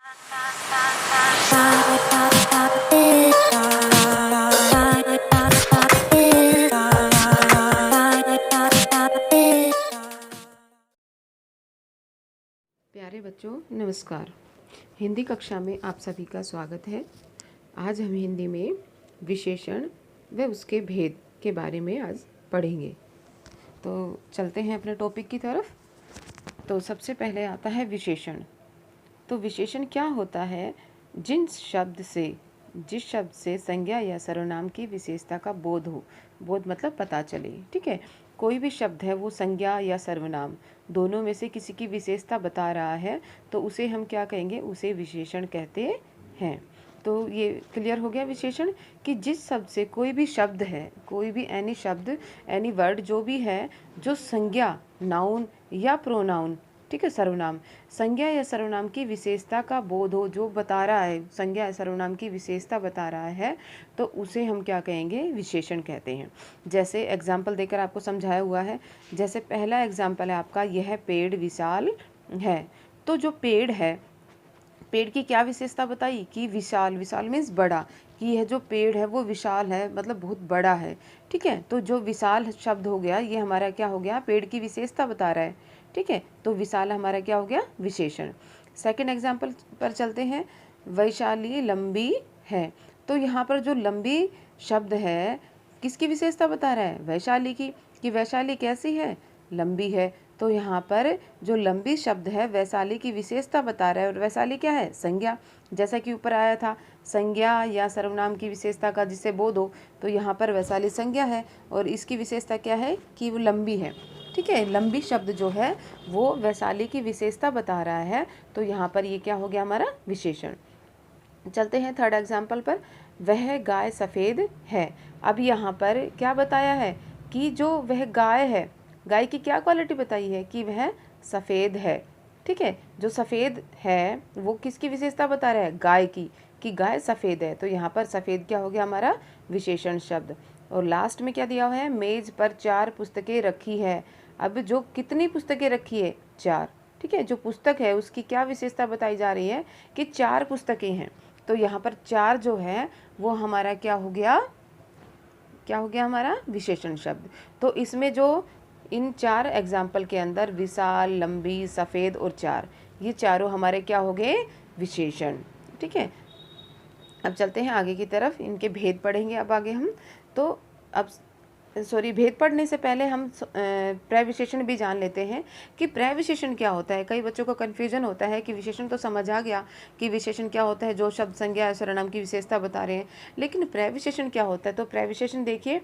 प्यारे बच्चों, नमस्कार। हिंदी कक्षा में आप सभी का स्वागत है। आज हम हिंदी में विशेषण व उसके भेद के बारे में आज पढ़ेंगे। तो चलते हैं अपने टॉपिक की तरफ। तो सबसे पहले आता है विशेषण। तो विशेषण क्या होता है? जिस शब्द से संज्ञा या सर्वनाम की विशेषता का बोध हो। बोध मतलब पता चले, ठीक है। कोई भी शब्द है वो संज्ञा या सर्वनाम दोनों में से किसी की विशेषता बता रहा है तो उसे हम क्या कहेंगे? उसे विशेषण कहते हैं। तो ये क्लियर हो गया विशेषण कि जिस शब्द से कोई भी शब्द है, कोई भी एनी शब्द, एनी वर्ड जो भी है, जो संज्ञा, नाउन या प्रोनाउन, ठीक है, सर्वनाम, संज्ञा या सर्वनाम की विशेषता का बोध हो, जो बता रहा है, संज्ञा या सर्वनाम की विशेषता बता रहा है, तो उसे हम क्या कहेंगे? विशेषण कहते हैं। जैसे एग्जाम्पल देकर आपको समझाया हुआ है। जैसे पहला एग्जाम्पल है आपका, यह पेड़ विशाल है। तो जो पेड़ है, पेड़ की क्या विशेषता बताई? कि विशाल, विशाल मीन्स बड़ा, कि यह जो पेड़ है वो विशाल है, मतलब बहुत बड़ा है, ठीक है। तो जो विशाल शब्द हो गया, ये हमारा क्या हो गया? पेड़ की विशेषता बता रहा है, ठीक है। तो विशाल हमारा क्या हो गया? विशेषण। सेकंड एग्जाम्पल पर चलते हैं। वैशाली लंबी है। तो यहाँ पर जो लंबी शब्द है, किसकी विशेषता बता रहा है? वैशाली की, कि वैशाली कैसी है? लंबी है। तो यहाँ पर जो लंबी शब्द है वैशाली की विशेषता बता रहा है, और वैशाली क्या है? संज्ञा। जैसा कि ऊपर आया था, संज्ञा या सर्वनाम की विशेषता का जिससे बोध हो, तो यहाँ पर वैशाली संज्ञा है और इसकी विशेषता क्या है? कि वो लंबी है, ठीक है। लंबी शब्द जो है वो वैशाली की विशेषता बता रहा है, तो यहाँ पर ये क्या हो गया? हमारा विशेषण। चलते हैं थर्ड एग्जाम्पल पर। वह गाय सफ़ेद है। अब यहाँ पर क्या बताया है? कि जो वह गाय है, गाय की क्या क्वालिटी बताई है? कि वह सफ़ेद है, ठीक है। जो सफ़ेद है वो किसकी विशेषता बता रहा है? गाय की, कि गाय सफ़ेद है। तो यहाँ पर सफ़ेद क्या हो गया? हमारा विशेषण शब्द। और लास्ट में क्या दिया हुआ है? मेज़ पर 4 पुस्तकें रखी है। अब जो कितनी पुस्तकें रखी है? 4, ठीक है। जो पुस्तक है उसकी क्या विशेषता बताई जा रही है? कि 4 पुस्तकें हैं। तो यहाँ पर 4 जो है वो हमारा क्या हो गया? क्या हो गया? हमारा विशेषण शब्द। तो इसमें जो इन 4 एग्जाम्पल के अंदर विशाल, लंबी, सफ़ेद और 4, ये चारों हमारे क्या हो गए? विशेषण, ठीक है। अब चलते हैं आगे की तरफ, इनके भेद पढ़ेंगे अब आगे हम। तो अब भेद पढ़ने से पहले हम प्रविशेषण भी जान लेते हैं कि प्रविशेषण क्या होता है। कई बच्चों को कन्फ्यूजन होता है कि विशेषण तो समझ आ गया कि विशेषण क्या होता है, जो शब्द, संज्ञा या सर्वनाम की विशेषता बता रहे हैं, लेकिन प्रविशेषण क्या होता है? तो प्रविशेषण देखिए,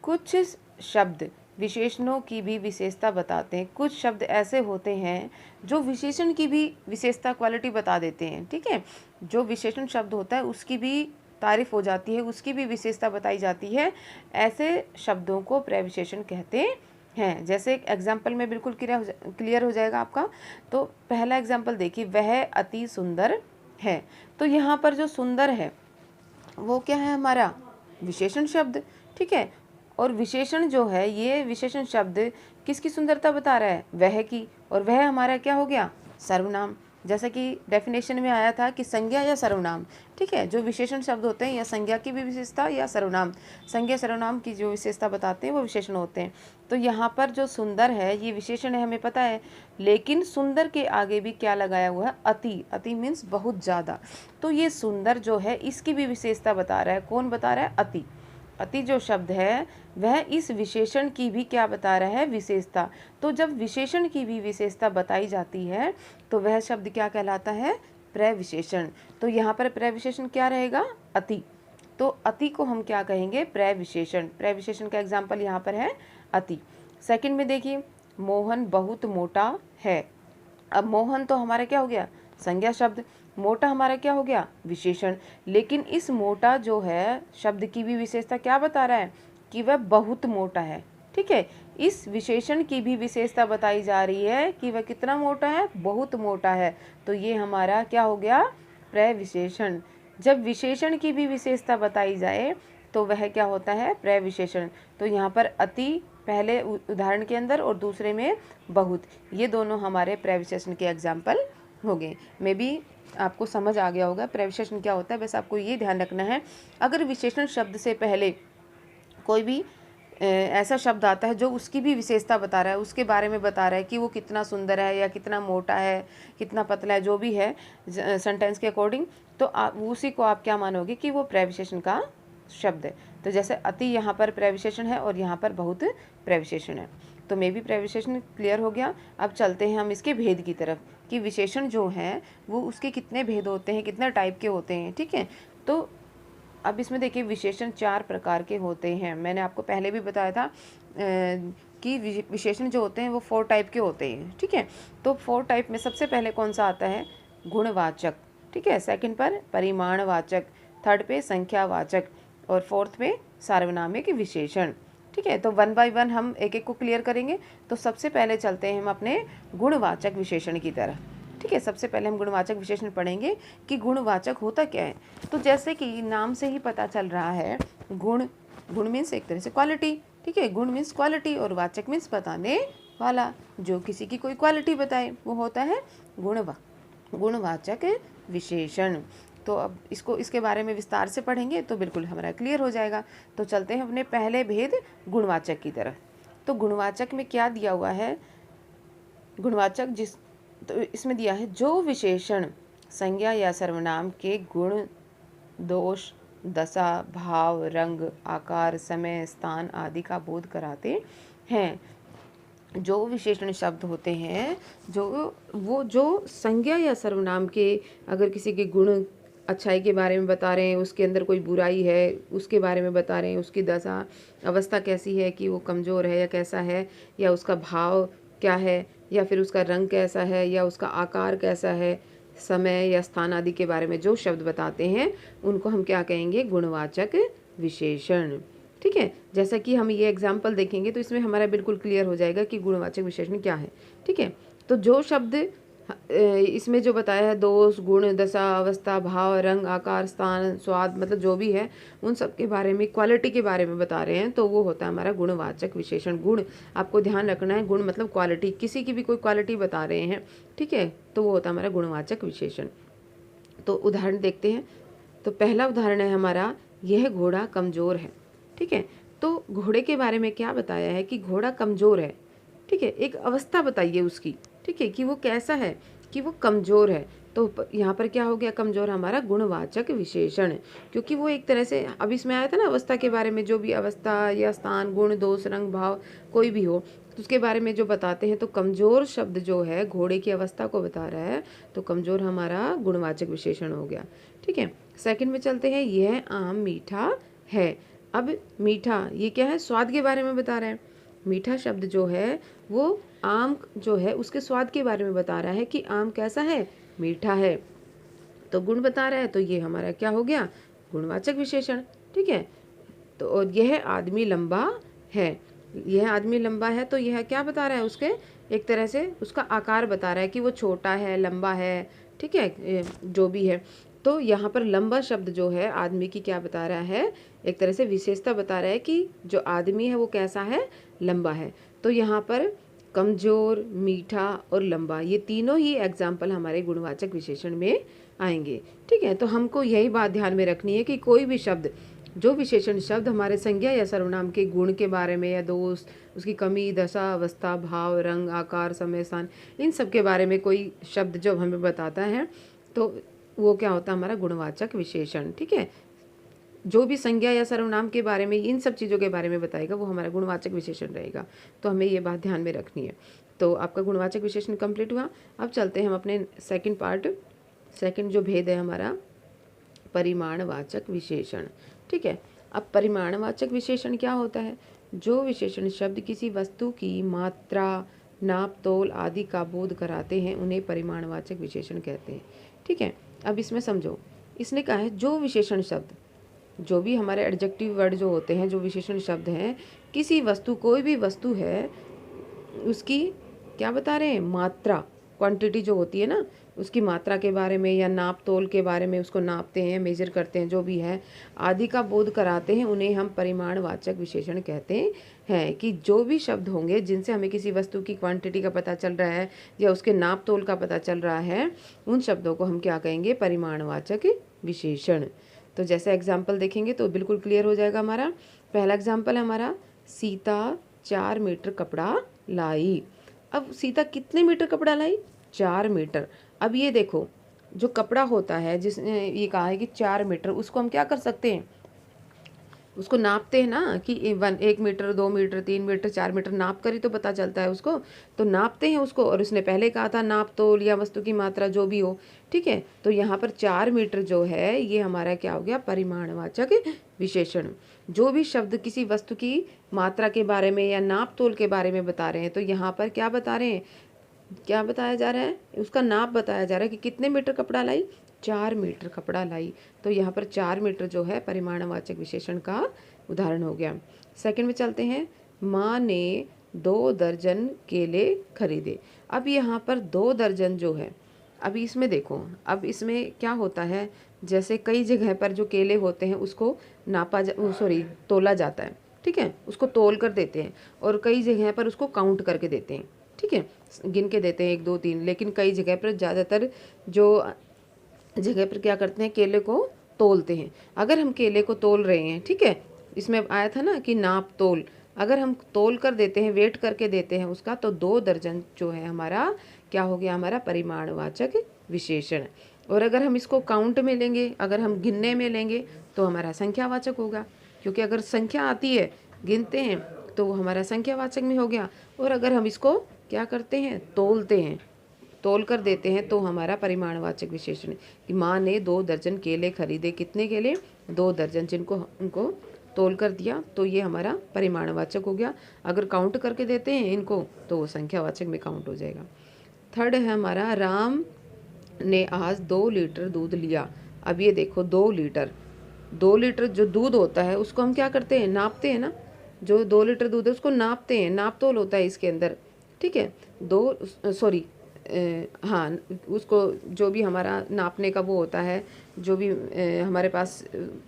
कुछ शब्द विशेषणों की भी विशेषता बताते हैं। कुछ शब्द ऐसे होते हैं जो विशेषण की भी विशेषता, क्वालिटी बता देते हैं, ठीक है। जो विशेषण शब्द होता है उसकी भी तारीफ हो जाती है, उसकी भी विशेषता बताई जाती है। ऐसे शब्दों को प्रविशेषण कहते हैं। जैसे एक एग्जाम्पल में बिल्कुल क्लियर हो जाएगा आपका। तो पहला एग्जाम्पल देखिए, वह अति सुंदर है। तो यहाँ पर जो सुंदर है वो क्या है? हमारा विशेषण शब्द, ठीक है। और विशेषण जो है, ये विशेषण शब्द किसकी सुंदरता बता रहा है? वह की। और वह हमारा क्या हो गया? सर्वनाम। जैसा कि डेफिनेशन में आया था कि संज्ञा या सर्वनाम, ठीक है, जो विशेषण शब्द होते हैं या संज्ञा की भी विशेषता या सर्वनाम, संज्ञा सर्वनाम की जो विशेषता बताते हैं वो विशेषण होते हैं। तो यहाँ पर जो सुंदर है ये विशेषण है, हमें पता है, लेकिन सुंदर के आगे भी क्या लगाया हुआ है? अति। अति मीन्स बहुत ज़्यादा। तो ये सुंदर जो है इसकी भी विशेषता बता रहा है। कौन बता रहा है? अति। अति जो शब्द है वह इस विशेषण की भी क्या बता रहा है? विशेषता। तो जब विशेषण की भी विशेषता बताई जाती है तो वह शब्द क्या कहलाता है? प्रविशेषण। तो यहाँ पर प्रविशेषण क्या रहेगा? अति। तो अति को हम क्या कहेंगे? प्रविशेषण। प्रविशेषण का एग्जाम्पल यहाँ पर है अति। सेकंड में देखिए, मोहन बहुत मोटा है। अब मोहन तो हमारा क्या हो गया? संज्ञा शब्द। मोटा हमारा क्या हो गया? विशेषण। लेकिन इस मोटा जो है शब्द की भी विशेषता क्या बता रहा है? कि वह बहुत मोटा है, ठीक है। इस विशेषण की भी विशेषता बताई जा रही है कि वह कितना मोटा है? बहुत मोटा है। तो ये हमारा क्या हो गया? प्रविशेषण। जब विशेषण की भी विशेषता बताई जाए तो वह क्या होता है? प्रविशेषण। तो यहाँ पर अति पहले उदाहरण के अंदर और दूसरे में बहुत, ये दोनों हमारे प्रविशेषण के एग्जाम्पल हो गए। मे बी आपको समझ आ गया होगा प्रविशेषण क्या होता है। बस आपको ये ध्यान रखना है, अगर विशेषण शब्द से पहले कोई भी ऐसा शब्द आता है जो उसकी भी विशेषता बता रहा है, उसके बारे में बता रहा है कि वो कितना सुंदर है या कितना मोटा है, कितना पतला है, जो भी है सेंटेंस के अकॉर्डिंग, तो उसी को आप क्या मानोगे कि वो प्रविशेषण का शब्द है। तो जैसे अति यहाँ पर प्रविशेषण है और यहाँ पर बहुत प्रविशेषण है। तो मे भी प्रविशेषण क्लियर हो गया। अब चलते हैं हम इसके भेद की तरफ कि विशेषण जो है वो उसके कितने भेद होते हैं, कितने टाइप के होते हैं। ठीक है, तो अब इसमें देखिए विशेषण 4 प्रकार के होते हैं। मैंने आपको पहले भी बताया था कि विशेषण जो होते हैं वो 4 टाइप के होते हैं। ठीक है, तो 4 टाइप में सबसे पहले कौन सा आता है? गुणवाचक। ठीक है, सेकंड पर परिमाणवाचक, थर्ड पे संख्यावाचक और फोर्थ पे सार्वनामिक विशेषण। ठीक है, तो 1 बाय 1 हम एक एक को क्लियर करेंगे। तो सबसे पहले चलते हैं हम अपने गुणवाचक विशेषण की तरफ। ठीक है, सबसे पहले हम गुणवाचक विशेषण पढ़ेंगे कि गुणवाचक होता क्या है। तो जैसे कि नाम से ही पता चल रहा है, गुण मीन्स एक तरह से क्वालिटी। ठीक है, गुण मीन्स क्वालिटी और वाचक मीन्स बताने वाला, जो किसी की कोई क्वालिटी बताए वो होता है गुणवाचक विशेषण। तो अब इसके बारे में विस्तार से पढ़ेंगे तो बिल्कुल हमारा क्लियर हो जाएगा। तो चलते हैं अपने पहले भेद गुणवाचक की तरफ। तो गुणवाचक में क्या दिया हुआ है? गुणवाचक तो इसमें दिया है जो विशेषण संज्ञा या सर्वनाम के गुण, दोष, दशा, भाव, रंग, आकार, समय, स्थान आदि का बोध कराते हैं। जो विशेषण शब्द होते हैं जो संज्ञा या सर्वनाम के, अगर किसी के गुण, अच्छाई के बारे में बता रहे हैं, उसके अंदर कोई बुराई है उसके बारे में बता रहे हैं, उसकी दशा अवस्था कैसी है कि वो कमज़ोर है या कैसा है, या उसका भाव क्या है, या फिर उसका रंग कैसा है, या उसका आकार कैसा है, समय या स्थान आदि के बारे में जो शब्द बताते हैं उनको हम क्या कहेंगे? गुणवाचक विशेषण। ठीक है, जैसा कि हम ये एग्जाम्पल देखेंगे तो इसमें हमारा बिल्कुल क्लियर हो जाएगा कि गुणवाचक विशेषण क्या है। ठीक है, तो जो शब्द इसमें जो बताया है, दोष, गुण, दशा, अवस्था, भाव, रंग, आकार, स्थान, स्वाद, मतलब जो भी है उन सब के बारे में, क्वालिटी के बारे में बता रहे हैं, तो वो होता है हमारा गुणवाचक विशेषण। गुण आपको ध्यान रखना है, गुण मतलब क्वालिटी, किसी की भी कोई क्वालिटी बता रहे हैं। ठीक है, तो वो होता है हमारा गुणवाचक विशेषण। तो उदाहरण देखते हैं। तो पहला उदाहरण है हमारा, यह घोड़ा कमज़ोर है। ठीक है, तो घोड़े के बारे में क्या बताया है कि घोड़ा कमज़ोर है। ठीक है, एक अवस्था बताइए उसकी। ठीक है, कि वो कैसा है, कि वो कमज़ोर है। तो यहाँ पर क्या हो गया? कमज़ोर हमारा गुणवाचक विशेषण, क्योंकि वो एक तरह से, अब इसमें आया था ना अवस्था के बारे में, जो भी अवस्था या स्थान, गुण, दोष, रंग, भाव कोई भी हो तो उसके बारे में जो बताते हैं, तो कमज़ोर शब्द जो है घोड़े की अवस्था को बता रहा है, तो कमज़ोर हमारा गुणवाचक विशेषण हो गया। ठीक है, सेकंड में चलते हैं, यह आम मीठा है। अब मीठा ये क्या है? स्वाद के बारे में बता रहा है। मीठा शब्द जो है वो आम जो है उसके स्वाद के बारे में बता रहा है कि आम कैसा है? मीठा है। तो गुण बता रहा है, तो ये हमारा क्या हो गया? गुणवाचक विशेषण। ठीक है, तो और यह आदमी लंबा है। यह आदमी लंबा है, तो यह क्या बता रहा है? उसके एक तरह से उसका आकार बता रहा है कि वो छोटा है, लंबा है। ठीक है, जो भी है। तो यहाँ पर लंबा शब्द जो है आदमी की क्या बता रहा है? एक तरह से विशेषता बता रहा है कि जो आदमी है वो कैसा है? लंबा है। तो यहाँ पर कमज़ोर, मीठा और लंबा, ये तीनों ही एग्जाम्पल हमारे गुणवाचक विशेषण में आएंगे। ठीक है, तो हमको यही बात ध्यान में रखनी है कि कोई भी शब्द, जो विशेषण शब्द हमारे संज्ञा या सर्वनाम के गुण के बारे में, या दोष, उसकी कमी, दशा, अवस्था, भाव, रंग, आकार, समय, स्थान, इन सब के बारे में कोई शब्द जब हमें बताता है तो वो क्या होता है? हमारा गुणवाचक विशेषण। ठीक है, जो भी संज्ञा या सर्वनाम के बारे में, इन सब चीज़ों के बारे में बताएगा वो हमारा गुणवाचक विशेषण रहेगा। तो हमें ये बात ध्यान में रखनी है। तो आपका गुणवाचक विशेषण कंप्लीट हुआ। अब चलते हैं हम अपने सेकंड पार्ट। सेकंड जो भेद है हमारा, परिमाणवाचक विशेषण। ठीक है, अब परिमाणवाचक विशेषण क्या होता है? जो विशेषण शब्द किसी वस्तु की मात्रा, नाप, तोल आदि का बोध कराते हैं उन्हें परिमाणवाचक विशेषण कहते हैं। ठीक है, अब इसमें समझो, इसने कहा है जो विशेषण शब्द, जो भी हमारे एडजेक्टिव वर्ड जो होते हैं, जो विशेषण शब्द हैं, किसी वस्तु, कोई भी वस्तु है, उसकी क्या बता रहे हैं? मात्रा, क्वांटिटी जो होती है ना, उसकी मात्रा के बारे में या नाप तोल के बारे में, उसको नापते हैं, मेजर करते हैं, जो भी है आदि का बोध कराते हैं, उन्हें हम परिमाणवाचक विशेषण कहते हैं। कि जो भी शब्द होंगे जिनसे हमें किसी वस्तु की क्वांटिटी का पता चल रहा है या उसके नाप तोल का पता चल रहा है, उन शब्दों को हम क्या कहेंगे? परिमाणवाचक विशेषण। तो जैसे एग्जाम्पल देखेंगे तो बिल्कुल क्लियर हो जाएगा हमारा। पहला एग्जाम्पल है हमारा, सीता 4 मीटर कपड़ा लाई। अब सीता कितने मीटर कपड़ा लाई? 4 मीटर। अब ये देखो, जो कपड़ा होता है जिसने ये कहा है कि 4 मीटर, उसको हम क्या कर सकते हैं? उसको नापते हैं ना कि 1 मीटर, 2 मीटर, 3 मीटर, 4 मीटर, नाप कर ही तो पता चलता है उसको। तो नापते हैं उसको, और उसने पहले कहा था नाप तोल या वस्तु की मात्रा जो भी हो, ठीक है। तो यहाँ पर 4 मीटर जो है ये हमारा क्या हो गया? परिमाणवाचक विशेषण। जो भी शब्द किसी वस्तु की मात्रा के बारे में या नाप तोल के बारे में बता रहे हैं, तो यहाँ पर क्या बता रहे हैं? क्या बताया जा रहा है? उसका नाप बताया जा रहा है कि कितने मीटर कपड़ा लाई? 4 मीटर कपड़ा लाई। तो यहाँ पर 4 मीटर जो है परिमाणवाचक विशेषण का उदाहरण हो गया। सेकंड में चलते हैं, माँ ने 2 दर्जन केले खरीदे। अब यहाँ पर 2 दर्जन जो है, अभी इसमें देखो, अब इसमें क्या होता है, जैसे कई जगह पर जो केले होते हैं उसको तोला जाता है, ठीक है, उसको तोल कर देते हैं, और कई जगह पर उसको काउंट करके देते हैं, ठीक है, गिन के देते हैं 1 2 3। लेकिन कई जगह पर, ज़्यादातर जो जगह पर क्या करते हैं, केले को तोलते हैं। अगर हम केले को तोल रहे हैं, ठीक है, इसमें आया था ना कि नाप तोल, अगर हम तोल कर देते हैं, वेट करके देते हैं उसका, तो 2 दर्जन जो है हमारा क्या हो गया? हमारा परिमाणवाचक विशेषण। और अगर हम इसको काउंट में लेंगे, अगर हम गिनने में लेंगे, तो हमारा संख्यावाचक होगा, क्योंकि अगर संख्या आती है, गिनते हैं, तो वो हमारा संख्यावाचक में हो गया। और अगर हम इसको क्या करते हैं? तोलते हैं, तोल कर देते हैं, तो हमारा परिमाणवाचक विशेषण है कि माँ ने 2 दर्जन केले खरीदे। कितने केले? 2 दर्जन, जिनको उनको तोल कर दिया, तो ये हमारा परिमाणवाचक हो गया। अगर काउंट करके देते हैं इनको, तो वो संख्यावाचक में काउंट हो जाएगा। थर्ड है हमारा, राम ने आज 2 लीटर दूध लिया। अब ये देखो, 2 लीटर, 2 लीटर जो दूध होता है उसको हम क्या करते हैं? नापते हैं ना। जो 2 लीटर दूध है उसको नापते हैं, नाप तोल होता है इसके अंदर, ठीक है। हाँ, उसको जो भी हमारा नापने का वो होता है, जो भी हमारे पास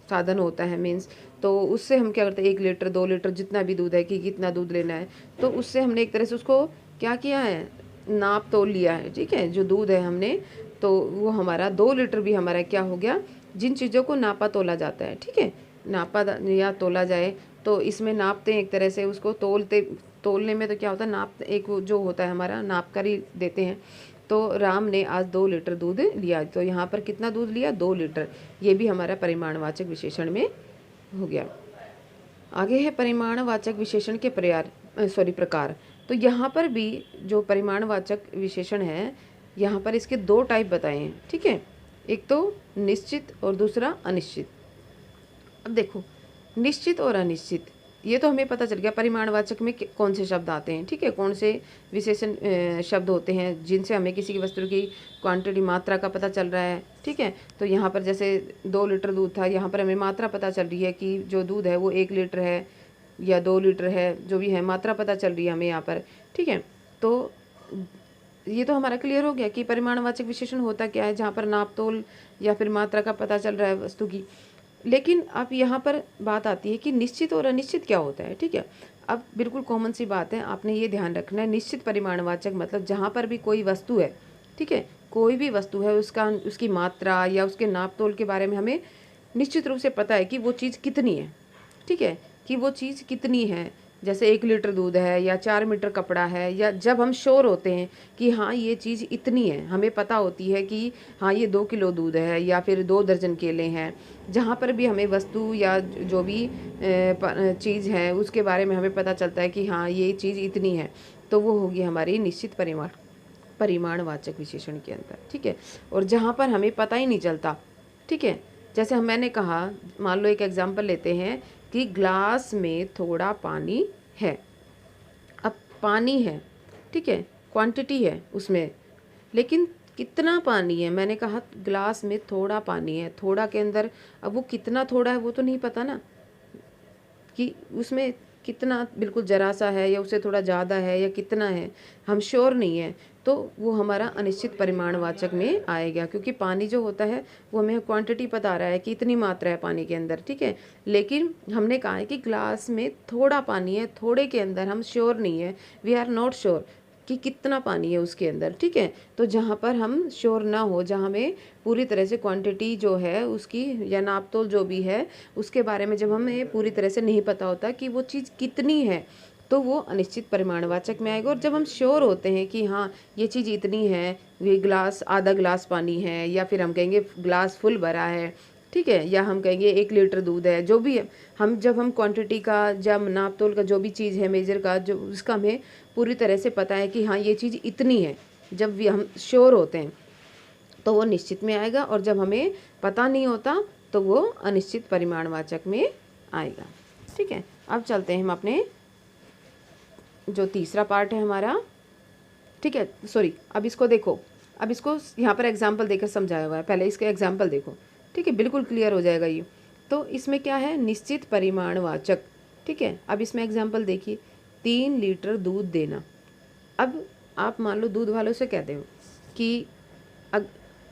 साधन होता है, मीन्स, तो उससे हम क्या करते हैं? 1 लीटर, 2 लीटर, जितना भी दूध है कि कितना दूध लेना है, तो उससे हमने एक तरह से उसको क्या किया है? नाप तोल लिया है, ठीक है, जो दूध है हमने। तो वो हमारा 2 लीटर भी हमारा क्या हो गया? जिन चीज़ों को नापा तोला जाता है, ठीक है, नापा या तोला जाए, तो इसमें नापते हैं एक तरह से, उसको तोलने में तो क्या होता है? नाप, एक वो जो होता है हमारा, नाप कर ही देते हैं। तो राम ने आज 2 लीटर दूध लिया। तो यहाँ पर कितना दूध लिया? 2 लीटर। ये भी हमारा परिमाणवाचक विशेषण में हो गया। आगे है परिमाणवाचक विशेषण के प्रकार। तो यहाँ पर भी जो परिमाणवाचक विशेषण है, यहाँ पर इसके 2 टाइप बताए हैं, ठीक है। एक तो निश्चित और दूसरा अनिश्चित। अब देखो, निश्चित और अनिश्चित, ये तो हमें पता चल गया परिमाणवाचक में कौन से शब्द आते हैं, ठीक है, कौन से विशेषण शब्द होते हैं जिनसे हमें किसी की वस्तु की क्वांटिटी, मात्रा का पता चल रहा है, ठीक है। तो यहाँ पर जैसे 2 लीटर दूध था, यहाँ पर हमें मात्रा पता चल रही है कि जो दूध है वो 1 लीटर है या 2 लीटर है, जो भी है मात्रा पता चल रही है हमें यहाँ पर, ठीक है। तो ये तो हमारा क्लियर हो गया कि परिमाणवाचक विशेषण होता क्या है, जहाँ पर नाप तोल या फिर मात्रा का पता चल रहा है वस्तु की। लेकिन अब यहाँ पर बात आती है कि निश्चित और अनिश्चित क्या होता है, ठीक है। अब बिल्कुल कॉमन सी बात है, आपने ये ध्यान रखना है, निश्चित परिमाणवाचक मतलब जहाँ पर भी कोई वस्तु है, ठीक है, कोई भी वस्तु है, उसकी मात्रा या उसके नाप तोल के बारे में हमें निश्चित रूप से पता है कि वो चीज़ कितनी है, ठीक है, कि वो चीज़ कितनी है। जैसे 1 लीटर दूध है या 4 मीटर कपड़ा है, या जब हम श्योर होते हैं कि हाँ ये चीज़ इतनी है, हमें पता होती है कि हाँ ये 2 किलो दूध है या फिर 2 दर्जन केले हैं, जहाँ पर भी हमें वस्तु या जो भी चीज़ है उसके बारे में हमें पता चलता है कि हाँ ये चीज़ इतनी है, तो वो होगी हमारी निश्चित परिमाणवाचक विशेषण के अंदर, ठीक है। और जहाँ पर हमें पता ही नहीं चलता, ठीक है, जैसे मैंने कहा, मान लो एक एग्जाम्पल लेते हैं कि ग्लास में थोड़ा पानी है। अब पानी है, ठीक है, क्वांटिटी है उसमें, लेकिन कितना पानी है? मैंने कहा ग्लास में थोड़ा पानी है, थोड़ा के अंदर अब वो कितना थोड़ा है वो तो नहीं पता ना, कि उसमें कितना बिल्कुल ज़रा सा है या उससे थोड़ा ज़्यादा है या कितना है, हम श्योर नहीं है, तो वो हमारा अनिश्चित परिमाणवाचक में आएगा। क्योंकि पानी जो होता है वो हमें क्वांटिटी पता रहा है कि इतनी मात्रा है पानी के अंदर, ठीक है। लेकिन हमने कहा है कि ग्लास में थोड़ा पानी है, थोड़े के अंदर हम श्योर नहीं है, वी आर नॉट श्योर कि कितना पानी है उसके अंदर, ठीक है। तो जहाँ पर हम श्योर ना हो, जहाँ हमें पूरी तरह से क्वांटिटी जो है उसकी या नापतोल जो भी है उसके बारे में जब हमें पूरी तरह से नहीं पता होता कि वो चीज़ कितनी है, तो वो अनिश्चित परिमाणवाचक में आएगा। और जब हम श्योर होते हैं कि हाँ ये चीज़ इतनी है, ये ग्लास आधा ग्लास पानी है, या फिर हम कहेंगे ग्लास फुल भरा है, ठीक है, या हम कहेंगे 1 लीटर दूध है, जो भी है, हम जब हम क्वांटिटी का जब नापतोल का जो भी चीज़ है मेजर का जो उसका हमें पूरी तरह से पता है कि हाँ ये चीज़ इतनी है, जब भी हम श्योर होते हैं तो वो निश्चित में आएगा। और जब हमें पता नहीं होता तो वो अनिश्चित परिमाणवाचक में आएगा, ठीक है। अब चलते हैं हम अपने जो तीसरा पार्ट है हमारा, ठीक है, सॉरी, अब इसको देखो, अब इसको यहाँ पर एग्जाम्पल देकर समझाया हुआ है, पहले इसके एग्जाम्पल देखो, ठीक है, बिल्कुल क्लियर हो जाएगा ये। तो इसमें क्या है, निश्चित परिमाणवाचक, ठीक है। अब इसमें एग्जाम्पल देखिए, 3 लीटर दूध देना। अब आप मान लो दूध वालों से कहते हो कि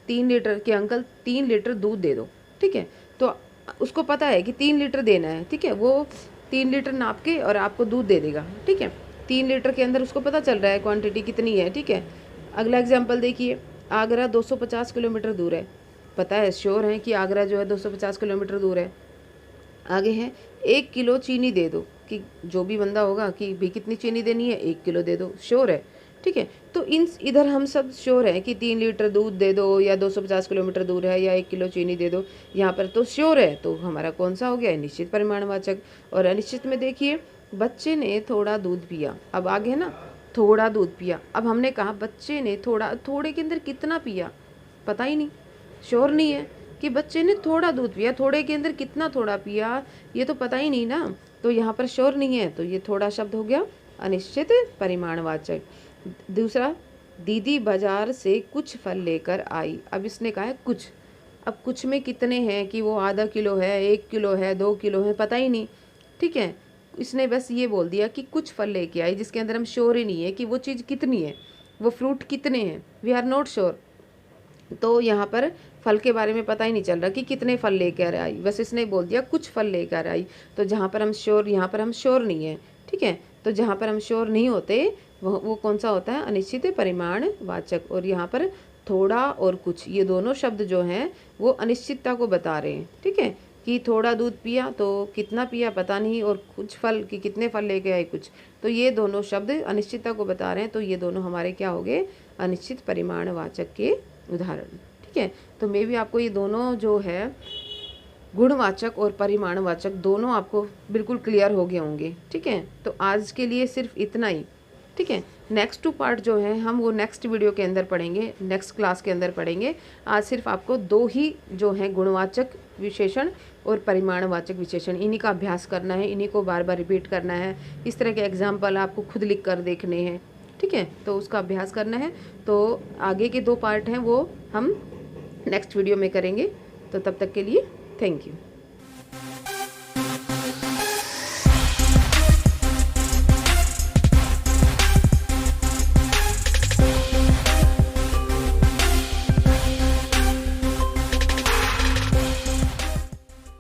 3 लीटर के अंकल 3 लीटर दूध दे दो, ठीक है। तो उसको पता है कि 3 लीटर देना है, ठीक है, वो 3 लीटर नाप के और आपको दूध दे देगा, ठीक है। 3 लीटर के अंदर उसको पता चल रहा है क्वांटिटी कितनी है, ठीक है। अगला एग्जाम्पल देखिए, आगरा 250 किलोमीटर दूर है, पता है, श्योर है कि आगरा जो है 250 किलोमीटर दूर है। आगे है 1 किलो चीनी दे दो, कि जो भी बंदा होगा कि भी कितनी चीनी देनी है, 1 किलो दे दो, श्योर है, ठीक है। तो इधर हम सब श्योर है कि 3 लीटर दूध दे दो, या 250 किलोमीटर दूर है, या 1 किलो चीनी दे दो, यहाँ पर तो श्योर है। तो हमारा कौन सा हो गया, निश्चित परिमाणवाचक। और अनिश्चित में देखिए, बच्चे ने थोड़ा दूध पिया, अब आगे है ना, थोड़ा दूध पिया। अब हमने कहा बच्चे ने थोड़ा, थोड़े के अंदर कितना पिया पता ही नहीं, श्योर नहीं है कि बच्चे ने थोड़ा दूध पिया, थोड़े के अंदर कितना थोड़ा पिया ये तो पता ही नहीं ना, तो यहाँ पर श्योर नहीं है, तो ये थोड़ा शब्द हो गया अनिश्चित परिमाणवाचक। दूसरा, दीदी बाजार से कुछ फल लेकर आई। अब इसने कहा है कुछ, अब कुछ में कितने हैं कि वो आधा किलो है, 1 किलो है, 2 किलो है, पता ही नहीं, ठीक है। इसने बस ये बोल दिया कि कुछ फल लेके आई, जिसके अंदर हम श्योर ही नहीं है कि वो चीज़ कितनी है, वो फ्रूट कितने हैं, वी आर नॉट श्योर। तो यहाँ पर फल के बारे में पता ही नहीं चल रहा कि कितने फल लेकर आई, बस इसने बोल दिया कुछ फल लेकर आई। तो जहाँ पर हम श्योर, यहाँ पर हम श्योर नहीं है, ठीक है। तो जहाँ पर हम श्योर नहीं होते वो कौन सा होता है, अनिश्चित परिमाणवाचक। और यहाँ पर थोड़ा और कुछ, ये दोनों शब्द जो हैं वो अनिश्चितता को बता रहे हैं, ठीक है, कि थोड़ा दूध पिया तो कितना पिया पता नहीं, और कुछ फल कि कितने फल लेके आए कुछ, तो ये दोनों शब्द अनिश्चितता को बता रहे हैं। तो ये दोनों हमारे क्या हो गए, अनिश्चित परिमाणवाचक के उदाहरण, ठीक है। तो मे भी आपको ये दोनों जो है गुणवाचक और परिमाणवाचक दोनों आपको बिल्कुल क्लियर हो गए होंगे, ठीक है। तो आज के लिए सिर्फ इतना ही, ठीक है। नेक्स्ट 2 पार्ट जो है हम वो नेक्स्ट वीडियो के अंदर पढ़ेंगे, नेक्स्ट क्लास के अंदर पढ़ेंगे। आज सिर्फ आपको 2 ही जो है गुणवाचक विशेषण और परिमाणवाचक विशेषण, इन्हीं का अभ्यास करना है, इन्हीं को बार बार रिपीट करना है। इस तरह के एग्जाम्पल आपको खुद लिख कर देखने हैं, ठीक है, तो उसका अभ्यास करना है। तो आगे के 2 पार्ट हैं वो हम नेक्स्ट वीडियो में करेंगे। तो तब तक के लिए थैंक यू।